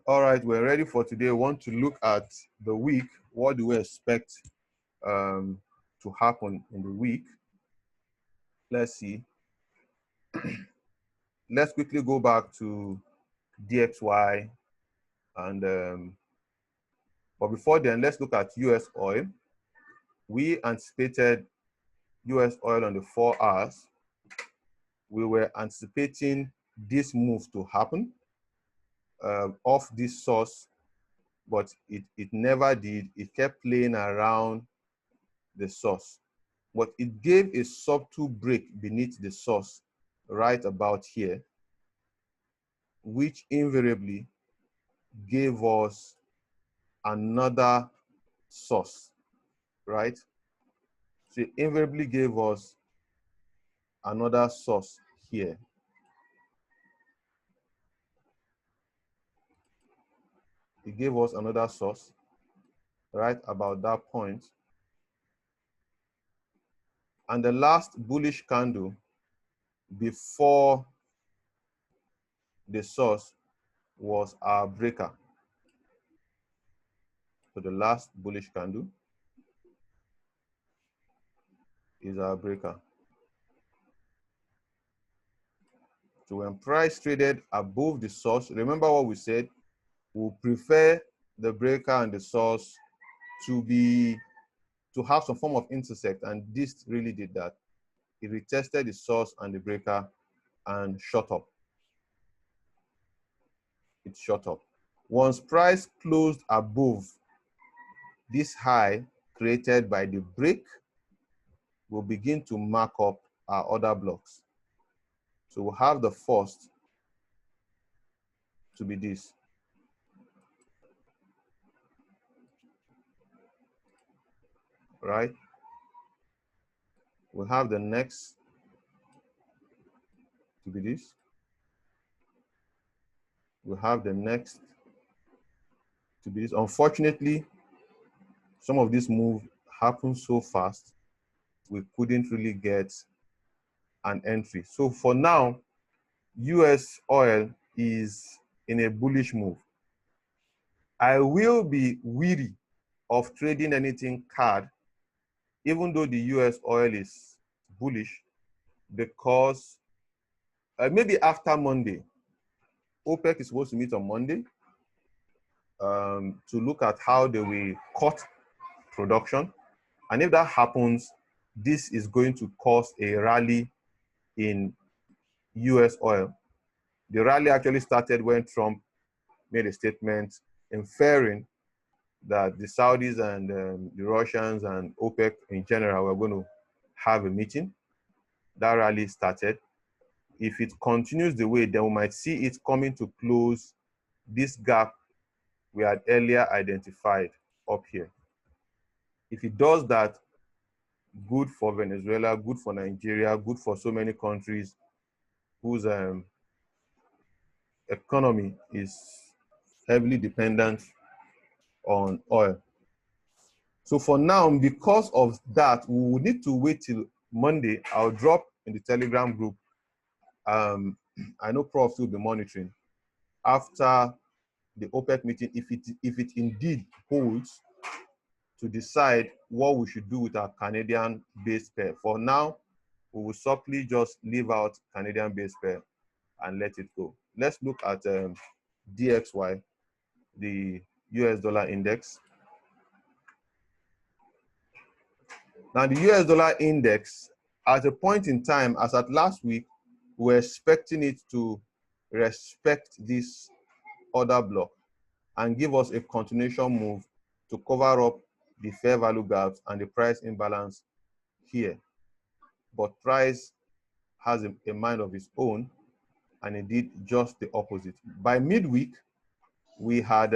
All right, we're ready for today. We want to look at the week. What do we expect to happen in the week? Let's see. Let's quickly go back to DXY. And but before then, let's look at US oil. We anticipated US oil on the 4 hours. We were anticipating this move to happen off this source, but it never did. It kept playing around the source, but it gave a subtle break beneath the source right about here, which invariably gave us another source, right? So it invariably gave us another source here. It gave us another source right about that point. And the last bullish candle before the source was our breaker. So the last bullish candle is our breaker. So when price traded above the source, remember what we said, we'll prefer the breaker and the source to have some form of intersect, and this really did that. It retested the source and the breaker and shot up. It shot up. Once price closed above this high created by the break, we'll begin to mark up our other blocks. So we'll have the first to be this. Right? We'll have the next to be this. We'll have the next to be this. Unfortunately, some of this move happened so fast, we couldn't really get an entry. So for now, US oil is in a bullish move. I will be weary of trading anything card, even though the US oil is bullish, because maybe after Monday, OPEC is supposed to meet on Monday to look at how they will cut production. And if that happens, this is going to cause a rally in US oil. The rally actually started when Trump made a statement inferring that the Saudis and the Russians and OPEC in general were going to have a meeting. That rally started. If it continues the way, then we might see it coming to close this gap we had earlier identified up here. If it does that, good for Venezuela, good for Nigeria, good for so many countries whose economy is heavily dependent on oil. So for now, because of that, we will need to wait till Monday. I'll drop in the Telegram group. I know Prof will be monitoring after the OPEC meeting, if it indeed holds, to decide what we should do with our Canadian-based pair. For now, we will simply just leave out Canadian-based pair and let it go. Let's look at DXY, the US dollar index. Now, the US dollar index, at a point in time, as at last week, we're expecting it to respect this order block and give us a continuation move to cover up the fair value gaps and the price imbalance here. But price has a mind of its own, and it did just the opposite. By midweek, we had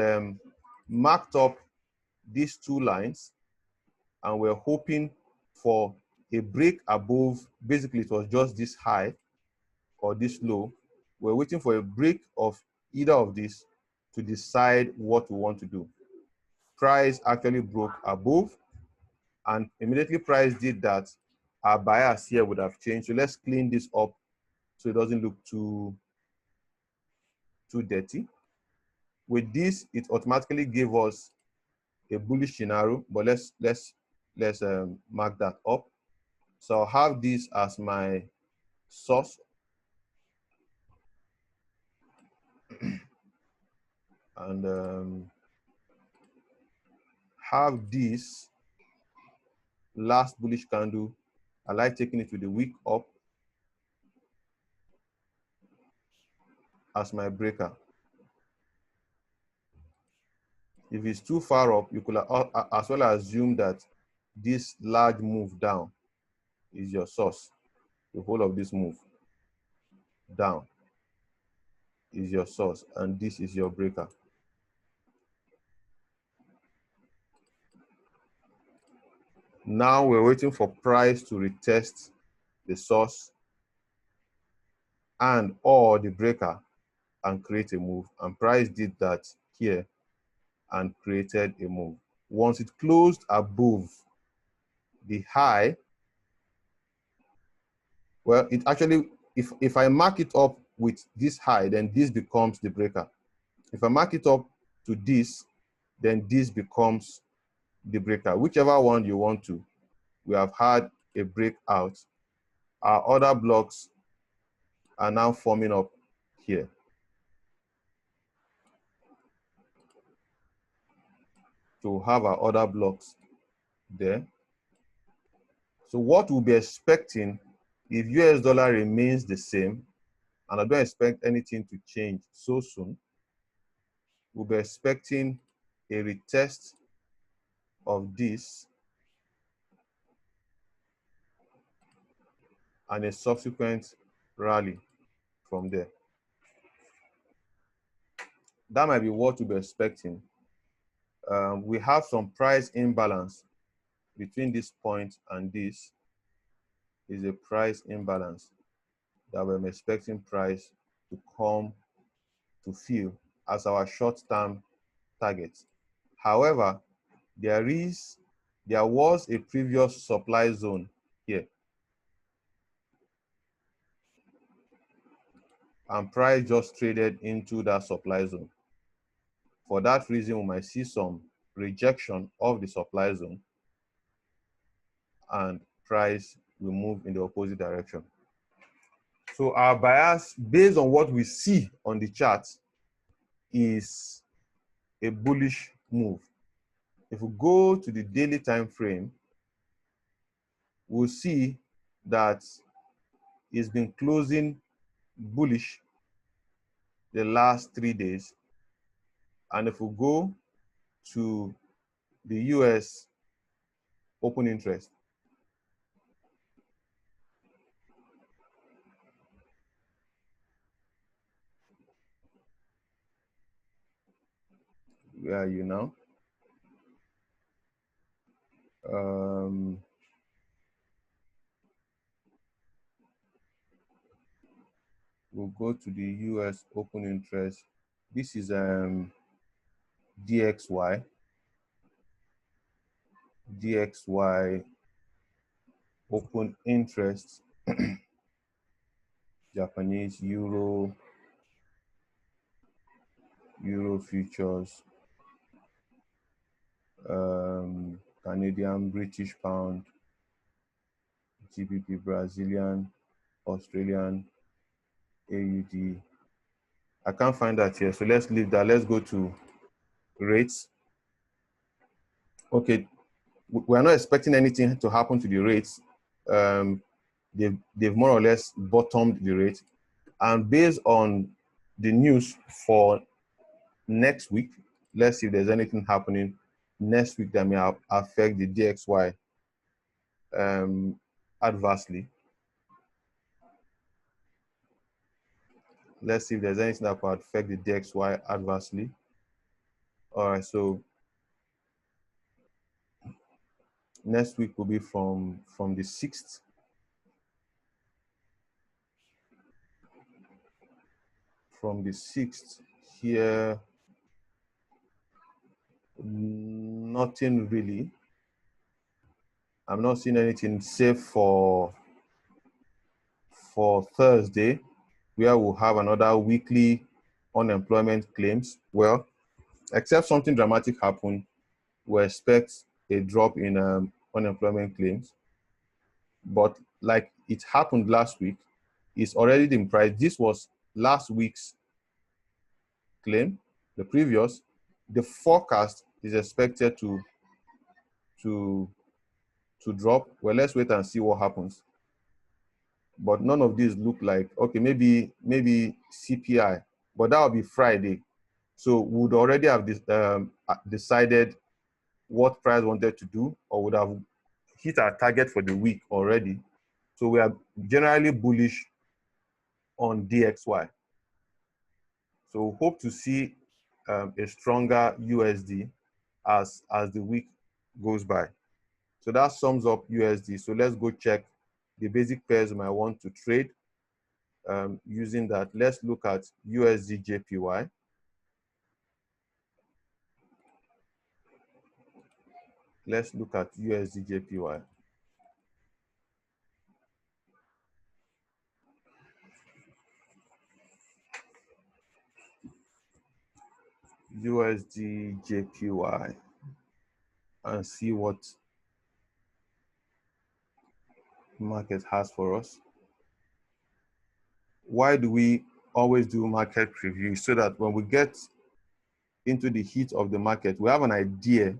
marked up these two lines, and we're hoping for a break above. Basically, it was just this high or this low. We're waiting for a break of either of these to decide what we want to do. Price actually broke above, and immediately price did that, our bias here would have changed. So let's clean this up so it doesn't look too dirty. With this, it automatically gave us a bullish scenario, but let's mark that up. So I'll have this as my source and have this last bullish candle. I like taking it with the wick up as my breaker. If it's too far up, you could as well assume that this large move down is your source. The whole of this move down is your source, and this is your breaker. Now we're waiting for price to retest the source and or the breaker and create a move. And price did that here and created a move. Once it closed above the high, well, it actually, if I mark it up with this high, then this becomes the breaker. If I mark it up to this, then this becomes the breaker. Whichever one you want to. We have had a breakout. Our other blocks are now forming up here. To have our other blocks there. So what we'll be expecting if US dollar remains the same, and I don't expect anything to change so soon, we'll be expecting a retest of this and a subsequent rally from there. That might be what we'll be expecting. We have some price imbalance between this point and this is a price imbalance that we're expecting price to come to fill as our short-term target. However, there was a previous supply zone here, and price just traded into that supply zone. For that reason, we might see some rejection of the supply zone and price will move in the opposite direction. So our bias, based on what we see on the chart, is a bullish move. If we go to the daily time frame, we'll see that it's been closing bullish the last 3 days. And if we go to the US open interest, where are you now? We'll go to the US open interest. This is DXY open interest, Japanese euro futures, Canadian British pound, GBP Brazilian, Australian, AUD. I can't find that here, so let's leave that. Let's go to rates. Okay, we're not expecting anything to happen to the rates. They've more or less bottomed the rate, and based on the news for next week, let's see if there's anything happening next week that may affect the DXY adversely. Let's see if there's anything that could affect the DXY adversely. All right, so next week will be from the 6th. From the 6th here, nothing really. I'm not seeing anything safe for Thursday, where we'll have another weekly unemployment claims. Well, except something dramatic happen, we expect a drop in unemployment claims. But like it happened last week, it's already been priced. This was last week's claim, the previous. The forecast is expected to drop. Well, let's wait and see what happens. But none of these look like, okay, maybe CPI, but that will be Friday. So we would already have decided what price wanted to do, or would have hit our target for the week already. So we are generally bullish on DXY. So we hope to see a stronger USD as the week goes by. So that sums up USD. So let's go check the basic pairs we might want to trade using that. Let's look at USD JPY. Let's look at USD JPY. USD JPY and see what market has for us. Why do we always do market preview? So that when we get into the heat of the market, we have an idea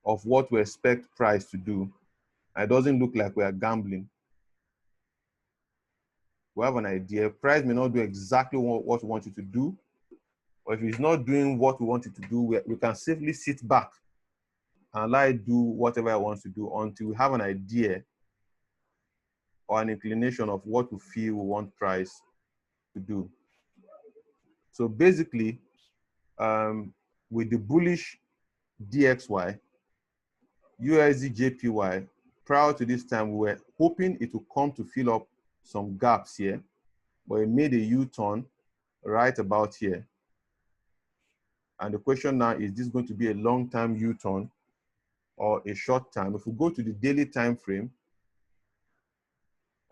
of what we expect price to do. And it doesn't look like we are gambling. We have an idea. Price may not do exactly what we want it to do, or if it's not doing what we want it to do, we can safely sit back and allow it do whatever it wants to do until we have an idea or an inclination of what we feel we want price to do. So basically, with the bullish DXY, USD JPY, prior to this time, we were hoping it would come to fill up some gaps here, but it made a U-turn right about here. And the question now, is this going to be a long-term U-turn or a short time? If we go to the daily time frame,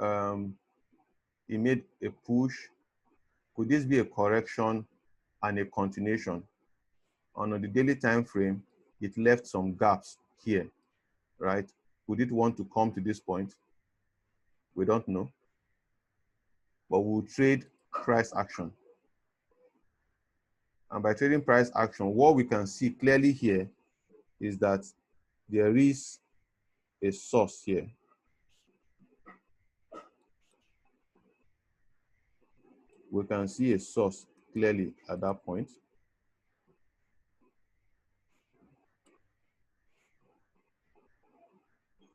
it made a push. Could this be a correction and a continuation? On the daily time frame, it left some gaps here, right? Would it want to come to this point? We don't know. But we'll trade price action. And by trading price action, what we can see clearly here is that there is a source here. We can see a source clearly at that point.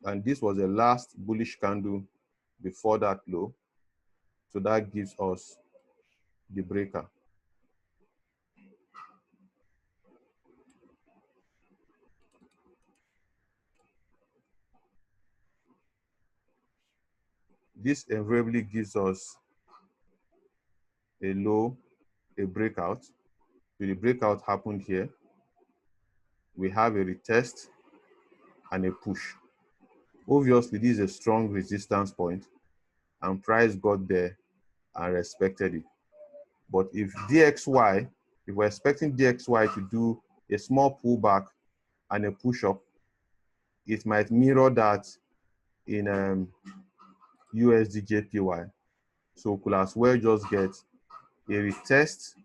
And this was the last bullish candle before that low. So that gives us the breaker. This invariably gives us a low, a breakout. So the breakout happened here. We have a retest and a push. Obviously, this is a strong resistance point, and price got there and respected it. But if DXY, if we're expecting DXY to do a small pullback and a push up, it might mirror that in USD JPY. So we could as well just get a retest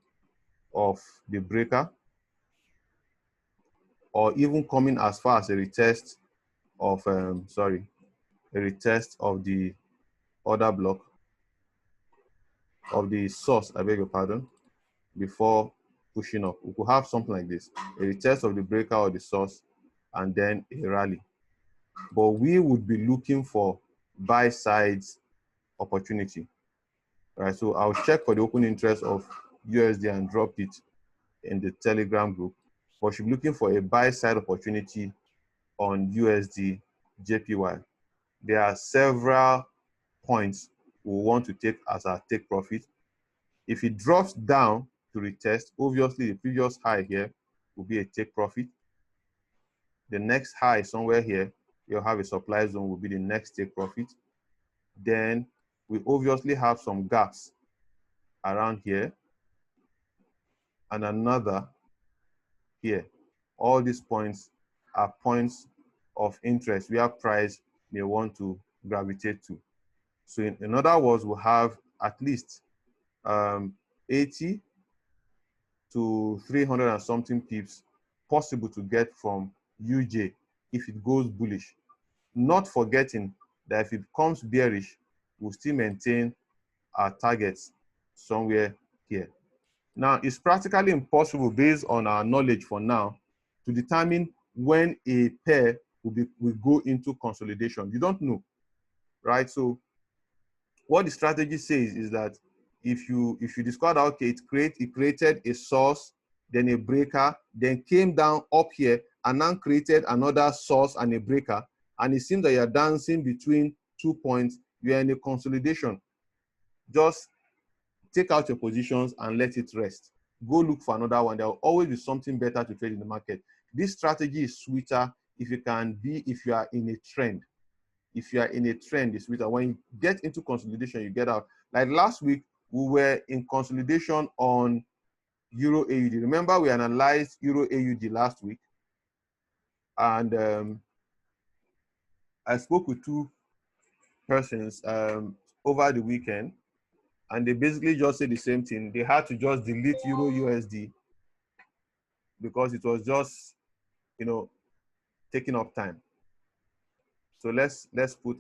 of the breaker, or even coming as far as a retest of a retest of the order block of the source, I beg your pardon, before pushing up. We could have something like this, a retest of the breaker or the source, and then a rally. But we would be looking for buy sides opportunity, right? So I'll check for the open interest of USD and drop it in the Telegram group. But should be looking for a buy side opportunity on USD JPY. There are several points we want to take as our take profit. If it drops down to retest, obviously the previous high here will be a take profit. The next high somewhere here, you'll have a supply zone, will be the next take profit. Then we obviously have some gaps around here and another here. All these points are points of interest where price may want to gravitate to. So in other words, we'll have at least 80 to 300 and something pips possible to get from UJ if it goes bullish. Not forgetting that if it comes bearish, we'll still maintain our targets somewhere here. Now, it's practically impossible based on our knowledge for now to determine when a pair will go into consolidation. You don't know, right? So what the strategy says is that if you discover that, okay, it created a source, then a breaker, then came down up here and now created another source and a breaker, and it seems that you're dancing between 2 points, you're in a consolidation. Just take out your positions and let it rest. Go look for another one. There will always be something better to trade in the market. This strategy is sweeter if you are in a trend. If you are in a trend, it's sweeter. When you get into consolidation, you get out. Like last week, we were in consolidation on Euro AUD. Remember, we analyzed Euro AUD last week, and I spoke with two persons over the weekend, and they basically just said the same thing. They had to just delete Euro USD because it was just, taking up time. So let's put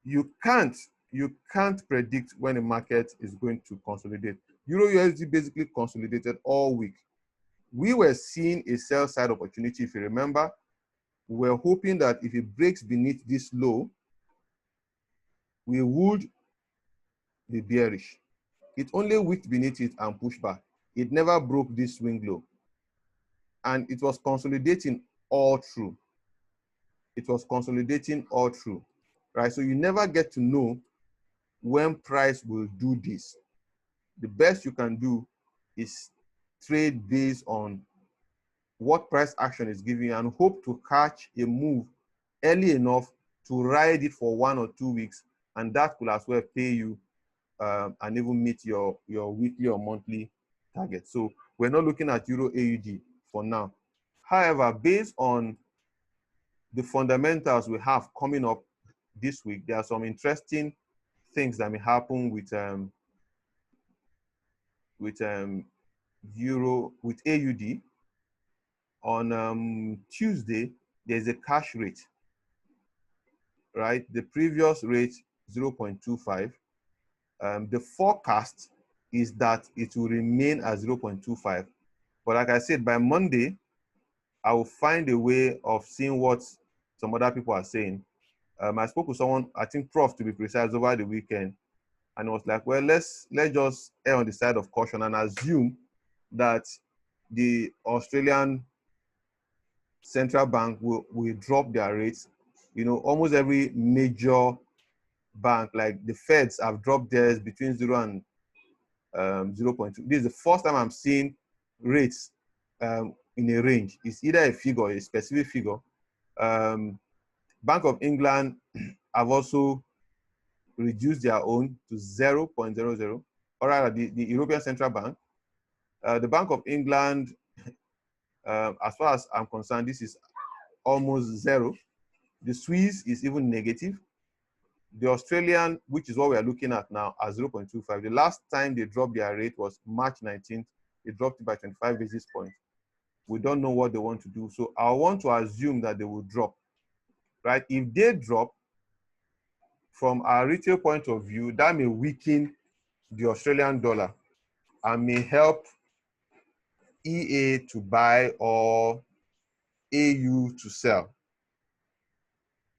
you can't predict when the market is going to consolidate. Euro USD basically consolidated all week. We were seeing a sell side opportunity. If you remember, we were hoping that if it breaks beneath this low, we would be bearish. It only wicked beneath it and pushed back. It never broke this swing low. And it was consolidating all through. It was consolidating all through, right? So you never get to know when price will do this. The best you can do is trade based on what price action is giving you and hope to catch a move early enough to ride it for 1 or 2 weeks, and that could as well pay you and even meet your weekly or monthly target. So we're not looking at Euro AUD for now. However, based on the fundamentals we have coming up this week, there are some interesting things that may happen with AUD. On Tuesday, there's a cash rate, right? The previous rate 0.25. The forecast is that it will remain at 0.25. But like I said, by Monday, I will find a way of seeing what some other people are saying. I spoke with someone, I think Prof to be precise, over the weekend, and it was like, well, let's just err on the side of caution and assume that the Australian central bank will drop their rates. Almost every major bank, like the Feds, have dropped theirs between 0 and 0.2. This is the first time I'm seeing rates in a range. It's either a figure, a specific figure. Bank of England have also reduced their own to 0.00, or rather the European Central Bank. The Bank of England, as far as I'm concerned, this is almost zero. The Swiss is even negative. The Australian, which is what we are looking at now, at 0.25. The last time they dropped their rate was March 19th. They dropped it by 25 basis points. We don't know what they want to do. So I want to assume that they will drop, right? If they drop, from our retail point of view, that may weaken the Australian dollar and may help EA to buy or AU to sell,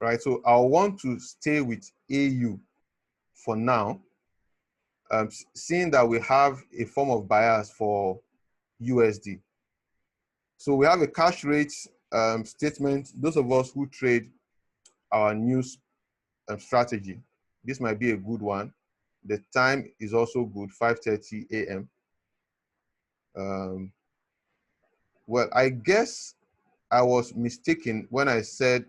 right? So I want to stay with AU for now, seeing that we have a form of bias for USD. So we have a cash rate statement. Those of us who trade our news strategy, this might be a good one. The time is also good, 5:30 a.m. Well, I guess I was mistaken when I said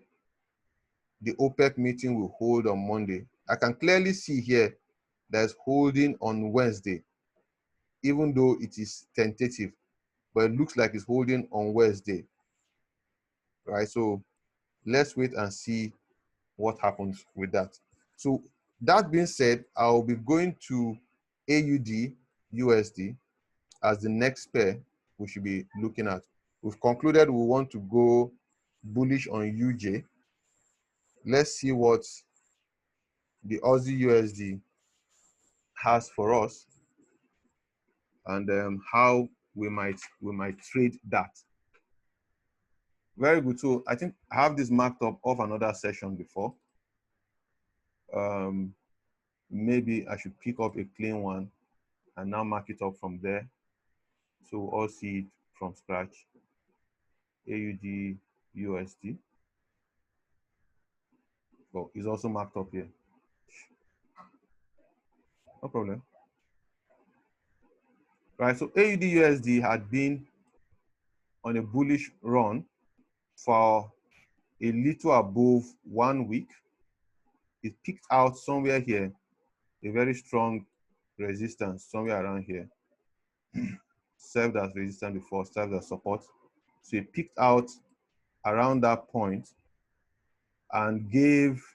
the OPEC meeting will hold on Monday. I can clearly see here there's holding on Wednesday, even though it is tentative. but it looks like it's holding on Wednesday, right? So let's wait and see what happens with that. So that being said, I'll be going to AUD USD as the next pair we should be looking at. We've concluded we want to go bullish on UJ. Let's see what the Aussie USD has for us, and how we might trade that. Very good. So I think I have this marked up off another session before. Maybe I should pick up a clean one and now mark it up from there, so we'll all see it from scratch. AUD USD. Oh, it's also marked up here. No problem. Right, so AUD USD had been on a bullish run for a little above 1 week. It peaked out somewhere here, a very strong resistance somewhere around here. Served as resistance before, served as support. So it peaked out around that point and gave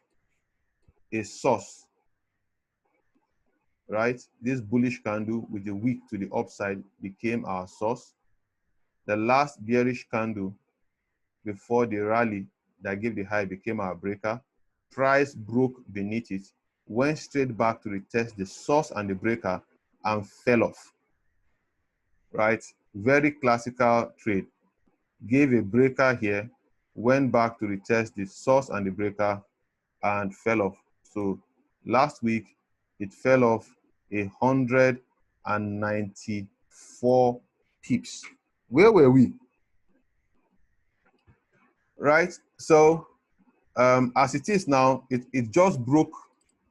a source, right? This bullish candle with the wick to the upside became our source. The last bearish candle before the rally that gave the high became our breaker. Price broke beneath it, went straight back to retest the source and the breaker and fell off, right? Very classical trade. Gave a breaker here, went back to retest the source and the breaker and fell off. So last week it fell off 194 pips. Where were we? Right? So as it is now, it just broke,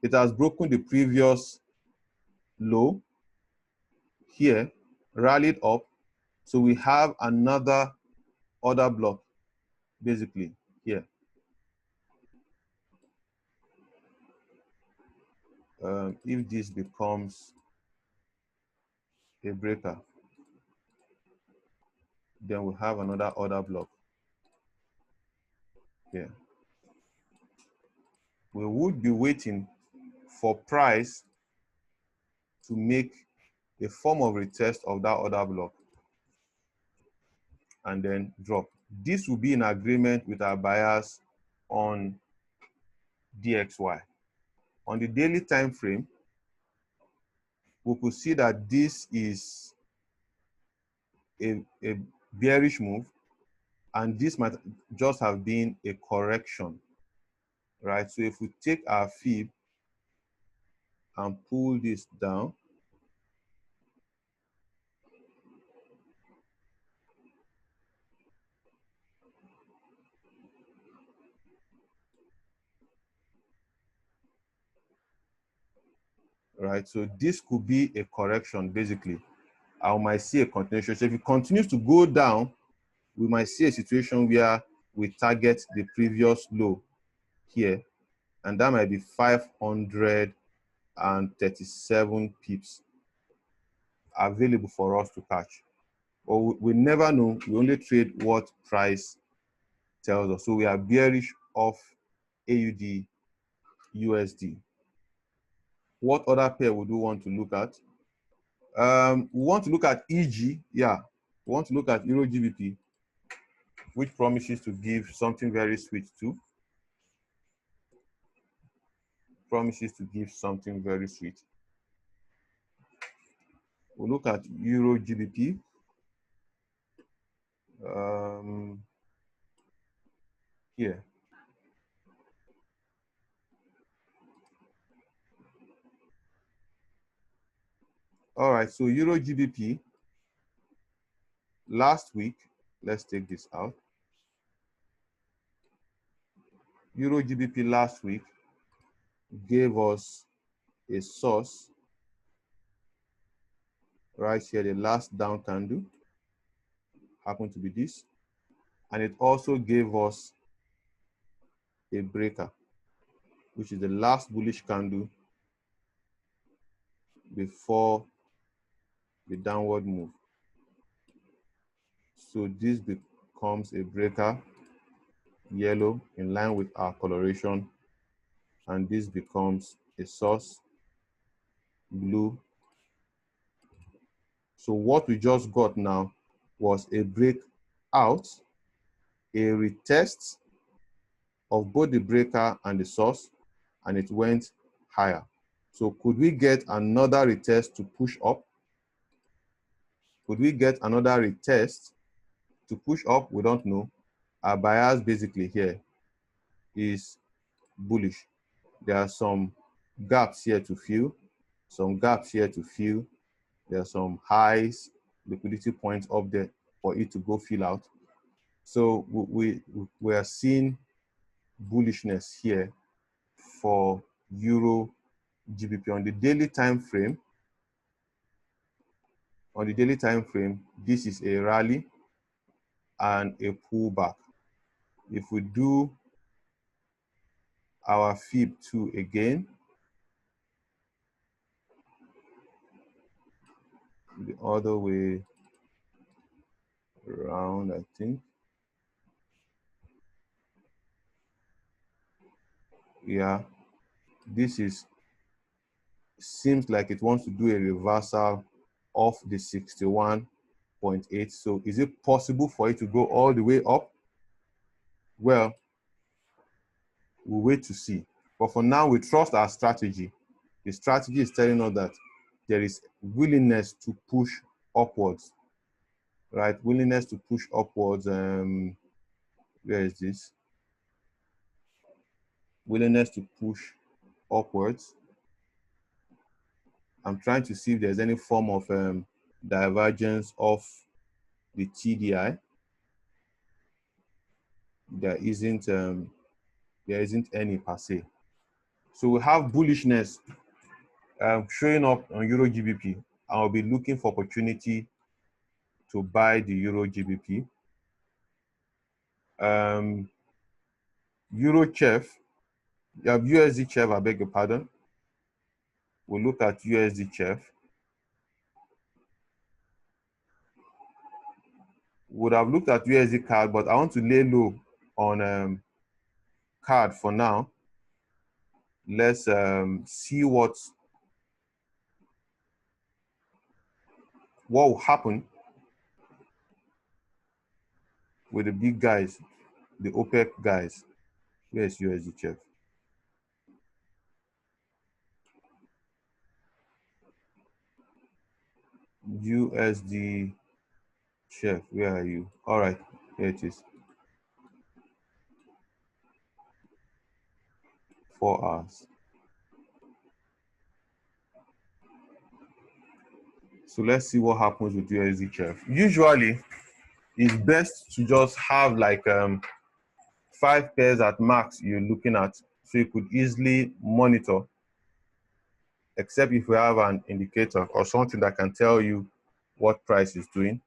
it has broken the previous low here, rallied up. So we have another order block basically here. If this becomes a breaker, then we have another order block here. We would be waiting for price to make a form of retest of that order block and then drop. This will be in agreement with our buyers on DXY. On the daily time frame, we could see that this is a bearish move, and this might just have been a correction, right? So if we take our fib and pull this down, right? So this could be a correction basically. I might see a continuation. So if it continues to go down, we might see a situation where we target the previous low here, and that might be 537 pips available for us to catch. But we never know. We only trade what price tells us. So we are bearish off AUD USD. What other pair would we want to look at? We want to look at EG. Yeah, we want to look at Euro GBP, which promises to give something very sweet too. Promises to give something very sweet. We'll look at Euro GBP. Here. All right, so Euro GBP last week, let's take this out. Euro GBP last week gave us a source right here. The last down candle happened to be this, and it also gave us a breaker, which is the last bullish candle before the downward move. So this becomes a breaker, yellow, in line with our coloration, and this becomes a source, blue. So what we just got now was a breakout, a retest of both the breaker and the source, and it went higher. So could we get another retest to push up? Could we get another retest to push up? We don't know. Our bias basically here is bullish. There are some gaps here to fill, some gaps here to fill. There are some highs, liquidity points up there for it to go fill out. So we are seeing bullishness here for Euro GBP on the daily time frame. On the daily time frame, this is a rally and a pullback. If we do our FIB2 again, the other way around, I think. Yeah, this seems like it wants to do a reversal of the 61.8. So is it possible for it to go all the way up? Well, we'll wait to see. But for now, we trust our strategy. The strategy is telling us that there is willingness to push upwards, right? Willingness to push upwards. Where is this? Willingness to push upwards. I'm trying to see if there's any form of divergence of the TDI. There isn't any per se. So we have bullishness showing up on Euro GBP. I'll be looking for opportunity to buy the Euro GBP. Euro CHF, you have USD CHF, I beg your pardon. We'll look at USD CHF. Would have looked at USD card, but I want to lay low on card for now. Let's see what will happen with the big guys, the OPEC guys. Where's USD CHF? USD CHF, where are you? All right, here it is. 4 hours. So let's see what happens with USD CHF. Usually, it's best to just have like 5 pairs at max you're looking at, so you could easily monitor, except if you have an indicator or something that can tell you what price is doing.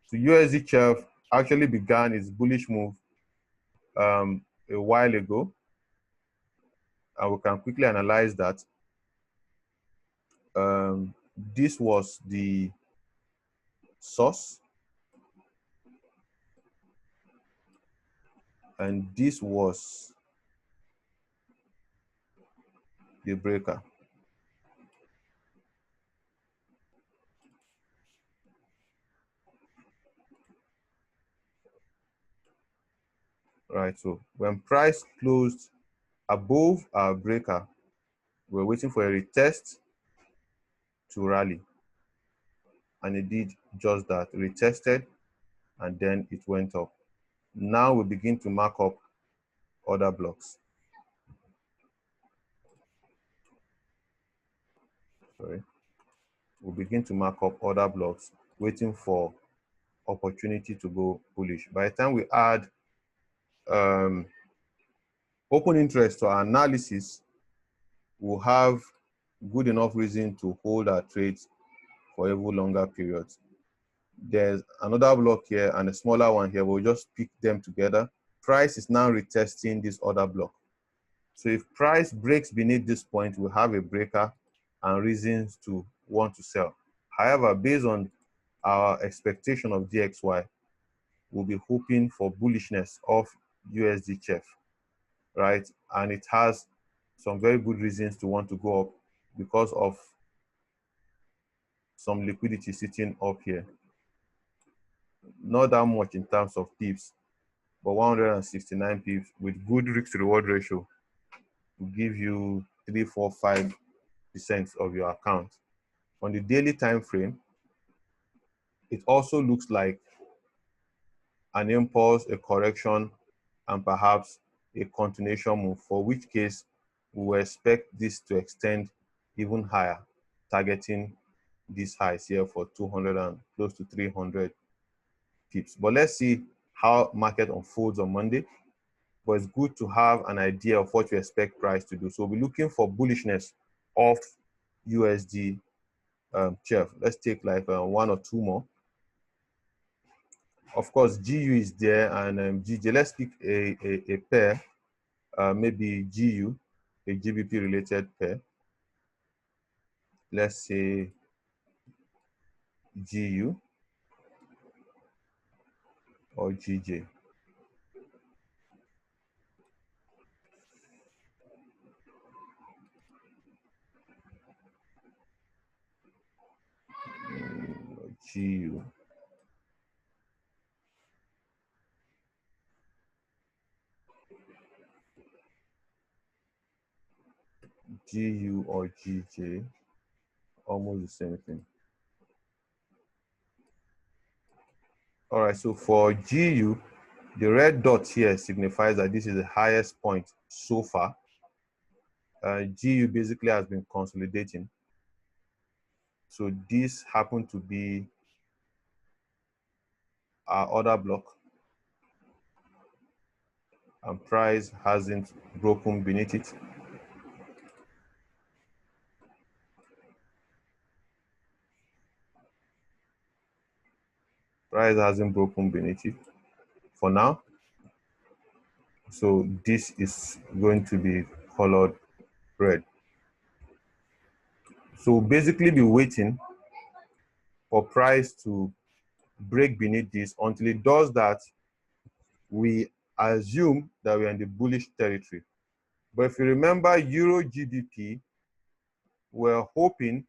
So USD CHF actually began its bullish move a while ago, and we can quickly analyze that. This was the source, and this was the breaker. Right, so when price closed above our breaker, we're waiting for a retest to rally, and it did just that, retested, and then it went up. Now we begin to mark up other blocks. Sorry, we'll begin to mark up other blocks, waiting for opportunity to go bullish. By the time we add open interest to our analysis, we'll have good enough reason to hold our trades for even longer periods. There's another block here and a smaller one here. We'll just pick them together. Price is now retesting this other block. So if price breaks beneath this point, we'll have a breaker and reasons to want to sell. However, based on our expectation of DXY, will be hoping for bullishness of USD chef, right? And it has some very good reasons to want to go up because of some liquidity sitting up here. Not that much in terms of pips, but 169 pips with good risk to reward ratio will give you 3, 4, 5% of your account. On the daily time frame, it also looks like an impulse, a correction, and perhaps a continuation move, for which case we will expect this to extend even higher, targeting these highs here for 200 and close to 300 pips. But let's see how market unfolds on Monday. But it's good to have an idea of what you expect price to do. So we'll be looking for bullishness of USD chef. Let's take like 1 or 2 more. Of course, GU is there, and GJ. Let's pick a pair, maybe GU, a GBP related pair. Let's say GU or GJ. GU. GU or GJ, almost the same thing. All right, so for GU, the red dot here signifies that this is the highest point so far. GU basically has been consolidating. So this happened to be our order block, and price hasn't broken beneath it. Price hasn't broken beneath it for now. So this is going to be colored red. So basically be waiting for price to break beneath this. Until it does that, we assume that we're in the bullish territory. But if you remember Euro GBP, we're hoping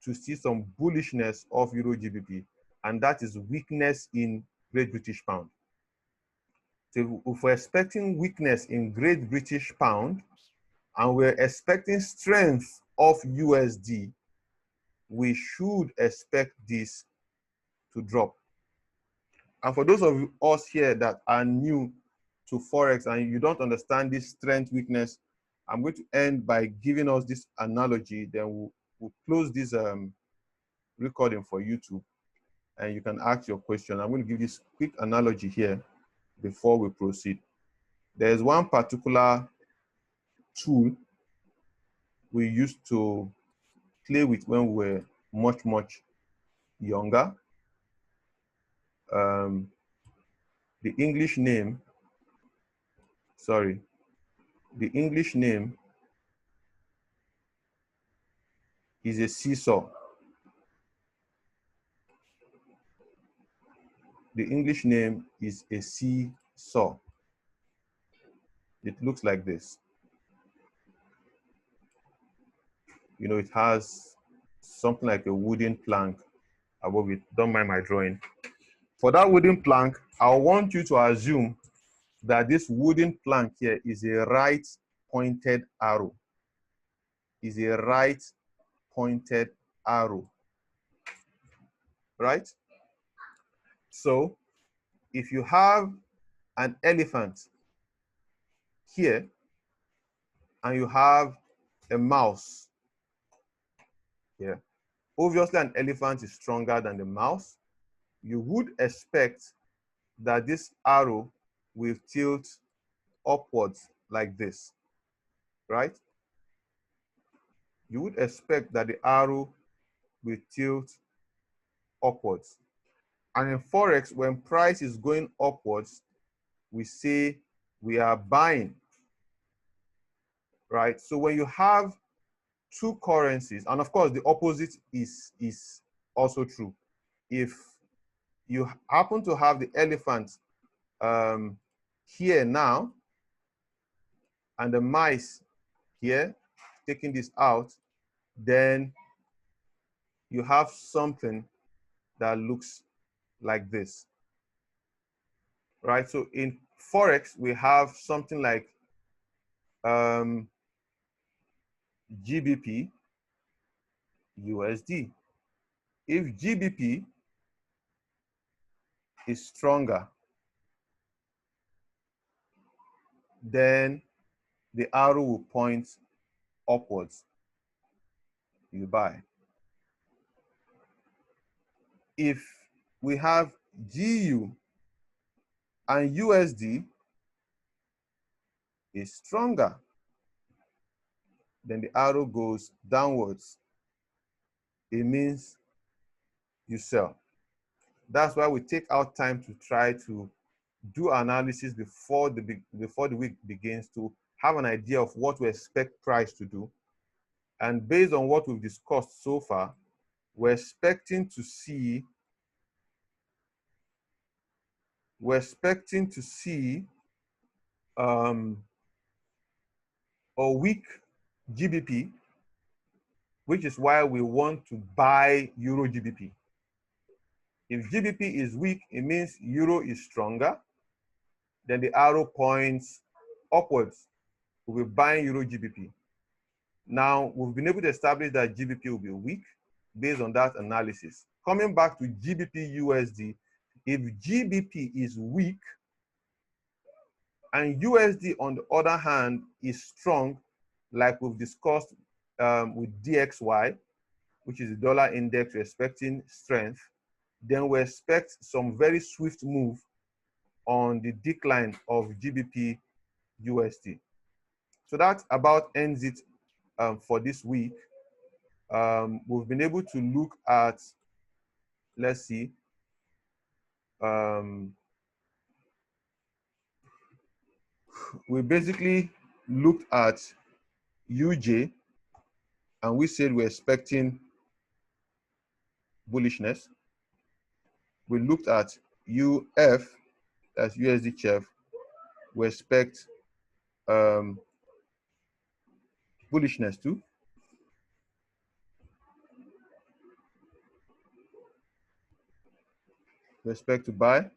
to see some bullishness of Euro GBP, and that is weakness in Great British Pound. So if we're expecting weakness in Great British Pound and we're expecting strength of USD, we should expect this to drop. And for those of us here that are new to Forex and you don't understand this strength weakness, I'm going to end by giving us this analogy. Then we'll close this recording for YouTube and you can ask your question. I'm going to give this quick analogy here before we proceed. There's one particular tool we used to play with when we were much younger. The English name is a seesaw. The English name is a seesaw. It looks like this. You know, it has something like a wooden plank above it. Don't mind my drawing. For that wooden plank, I want you to assume that this wooden plank here is a right pointed arrow. Is a right pointed arrow. Right? So if you have an elephant here and you have a mouse here, obviously an elephant is stronger than the mouse. You would expect that this arrow will tilt upwards like this, right? You would expect that the arrow will tilt upwards. And in Forex, when price is going upwards, we say we are buying, right? So when you have two currencies, and of course the opposite is also true. If you happen to have the elephant here now, and the mice here, taking this out, then you have something that looks like this, right? So in Forex, we have something like GBP, USD. If GBP is stronger, then the arrow will point upwards. You buy. If we have GU and USD is stronger, then the arrow goes downwards. It means you sell. That's why we take out time to try to do analysis before the week begins, to have an idea of what we expect price to do. And based on what we've discussed so far, we're expecting to see a weak GBP, which is why we want to buy Euro GBP. If GBP is weak, it means Euro is stronger. Then the arrow points upwards. We'll be buying Euro GBP. Now, we've been able to establish that GBP will be weak based on that analysis. Coming back to GBP USD, if GBP is weak and USD, on the other hand, is strong, like we've discussed with DXY, which is the dollar index, we're expecting strength, then we expect some very swift move on the decline of GBP USD. So that about ends it for this week. We've been able to look at, let's see, we basically looked at UJ, and we said we're expecting bullishness. We looked at UF, that's USD CHF, we expect bullishness too. We expect to buy.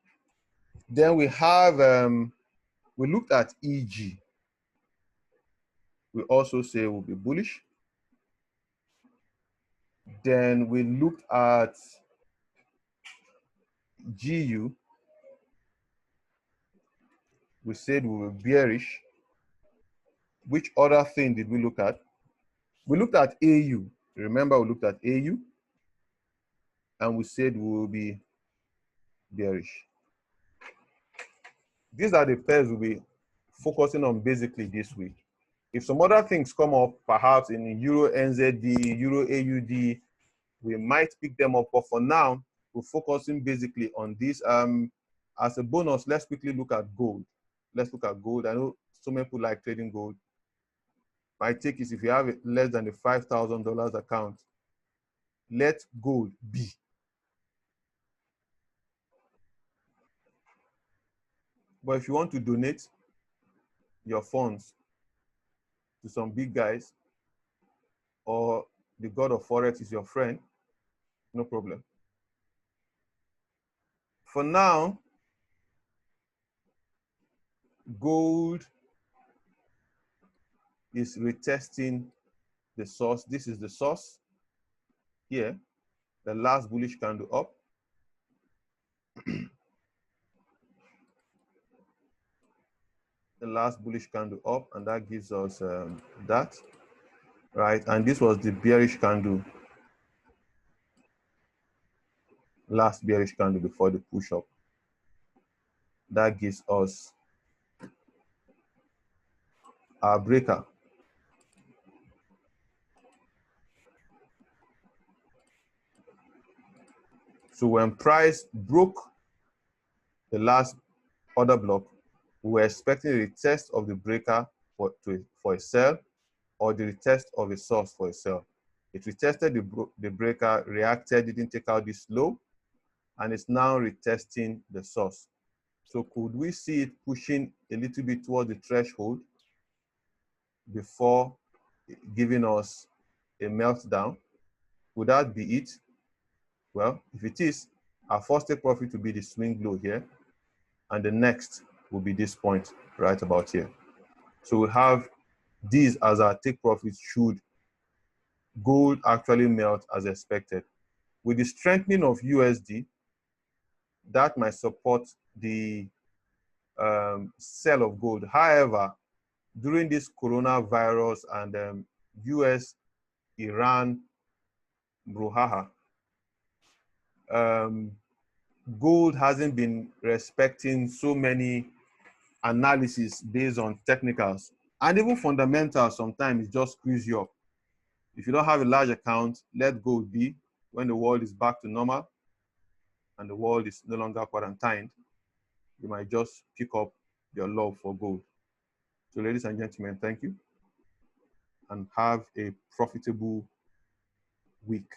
Then we have, we looked at EG. We also say will be bullish. Then we looked at GU. We said we were bearish. Which other thing did we look at? We looked at AU. Remember, we looked at AU, and we said we will be bearish. These are the pairs we'll be focusing on basically this week. If some other things come up, perhaps in Euro NZD, Euro AUD, we might pick them up. But for now, we're focusing basically on this. As a bonus, let's quickly look at gold. Let's look at gold. I know so many people like trading gold. My take is, if you have less than the $5,000 account, let gold be. But if you want to donate your funds to some big guys, or the god of Forex is your friend, no problem. For now, gold is retesting the source. This is the source here, the last bullish candle up. The last bullish candle up, and that gives us that, right? And this was the bearish candle, last bearish candle before the push up. That gives us our breaker. So when price broke the last order block, we were expecting a retest of the breaker for a sell, or the retest of a source for a sell. It retested the breaker, reacted, didn't take out this low, and it's now retesting the source. So could we see it pushing a little bit toward the threshold before giving us a meltdown? Would that be it? Well, if it is, our first take profit will be the swing low here, and the next will be this point right about here. So we have these as our take profits should gold actually melt as expected. With the strengthening of USD, that might support the sell of gold. However, during this coronavirus and US-Iran brouhaha, gold hasn't been respecting so many analysis based on technicals, and even fundamentals sometimes just squeeze you up. If you don't have a large account, let gold be. When the world is back to normal and the world is no longer quarantined, you might just pick up your love for gold. So ladies and gentlemen, thank you and have a profitable week.